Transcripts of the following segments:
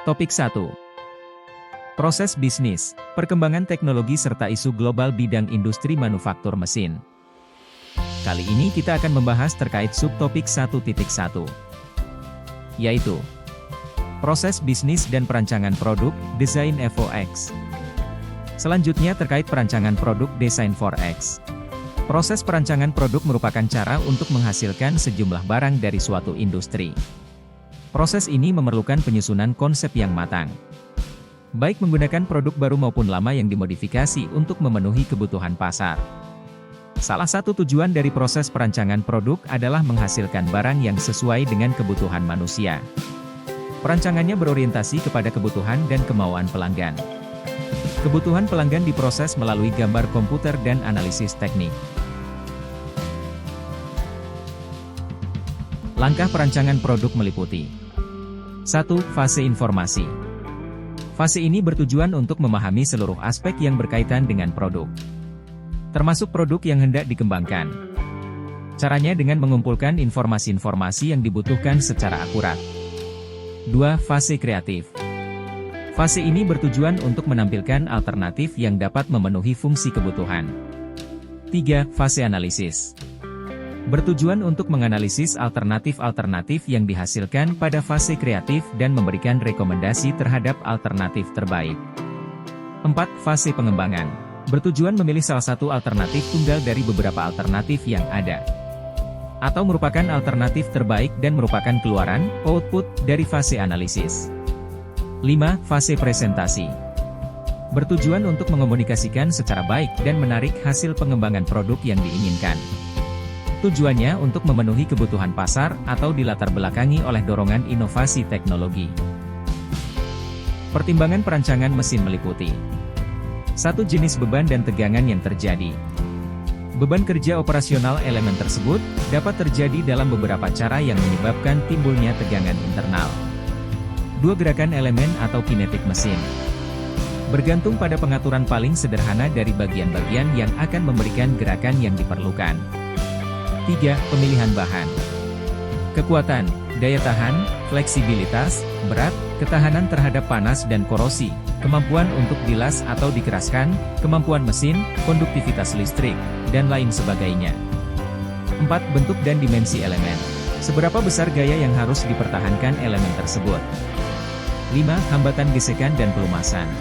Topik 1. Proses bisnis, perkembangan teknologi serta isu global bidang industri manufaktur mesin. Kali ini kita akan membahas terkait subtopik 1.1, yaitu proses bisnis dan perancangan produk, desain FOX. Selanjutnya terkait perancangan produk desain 4X. Proses perancangan produk merupakan cara untuk menghasilkan sejumlah barang dari suatu industri. Proses ini memerlukan penyusunan konsep yang matang, baik menggunakan produk baru maupun lama yang dimodifikasi untuk memenuhi kebutuhan pasar. Salah satu tujuan dari proses perancangan produk adalah menghasilkan barang yang sesuai dengan kebutuhan manusia. Perancangannya berorientasi kepada kebutuhan dan kemauan pelanggan. Kebutuhan pelanggan diproses melalui gambar komputer dan analisis teknik. Langkah perancangan produk meliputi 1. Fase informasi. Fase ini bertujuan untuk memahami seluruh aspek yang berkaitan dengan produk, termasuk produk yang hendak dikembangkan. Caranya dengan mengumpulkan informasi-informasi yang dibutuhkan secara akurat. 2. Fase kreatif. Fase ini bertujuan untuk menampilkan alternatif yang dapat memenuhi fungsi kebutuhan. 3. Fase analisis. Bertujuan untuk menganalisis alternatif-alternatif yang dihasilkan pada fase kreatif dan memberikan rekomendasi terhadap alternatif terbaik. 4. Fase pengembangan. Bertujuan memilih salah satu alternatif tunggal dari beberapa alternatif yang ada, atau merupakan alternatif terbaik dan merupakan keluaran, output, dari fase analisis. 5. Fase presentasi. Bertujuan untuk mengomunikasikan secara baik dan menarik hasil pengembangan produk yang diinginkan. Tujuannya untuk memenuhi kebutuhan pasar atau dilatar belakangi oleh dorongan inovasi teknologi. Pertimbangan perancangan mesin meliputi 1. Jenis beban dan tegangan yang terjadi. Beban kerja operasional elemen tersebut dapat terjadi dalam beberapa cara yang menyebabkan timbulnya tegangan internal. 2. Gerakan elemen atau kinetik mesin. Bergantung pada pengaturan paling sederhana dari bagian-bagian yang akan memberikan gerakan yang diperlukan. 3. Pemilihan bahan. Kekuatan, daya tahan, fleksibilitas, berat, ketahanan terhadap panas dan korosi, kemampuan untuk dilas atau dikeraskan, kemampuan mesin, konduktivitas listrik, dan lain sebagainya. 4. Bentuk dan dimensi elemen. Seberapa besar gaya yang harus dipertahankan elemen tersebut. 5. Hambatan gesekan dan pelumasan.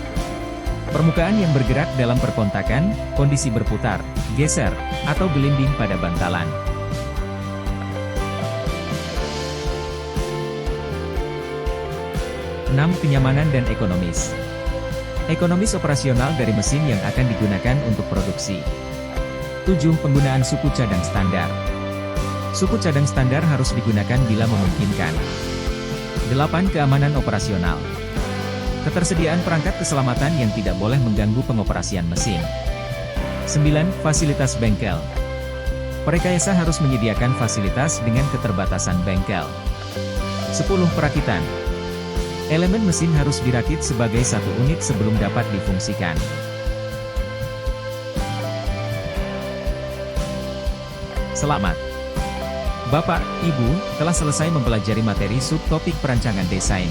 Permukaan yang bergerak dalam perkontakan, kondisi berputar, geser, atau belimbing pada bantalan. 6. Kenyamanan dan ekonomis. Ekonomis operasional dari mesin yang akan digunakan untuk produksi. 7. Penggunaan suku cadang standar. Suku cadang standar harus digunakan bila memungkinkan. 8. Keamanan operasional. Ketersediaan perangkat keselamatan yang tidak boleh mengganggu pengoperasian mesin. 9. Fasilitas bengkel. Perekayasa harus menyediakan fasilitas dengan keterbatasan bengkel. 10. Perakitan. Elemen mesin harus dirakit sebagai satu unit sebelum dapat difungsikan. Selamat! Bapak, Ibu, telah selesai mempelajari materi subtopik perancangan desain.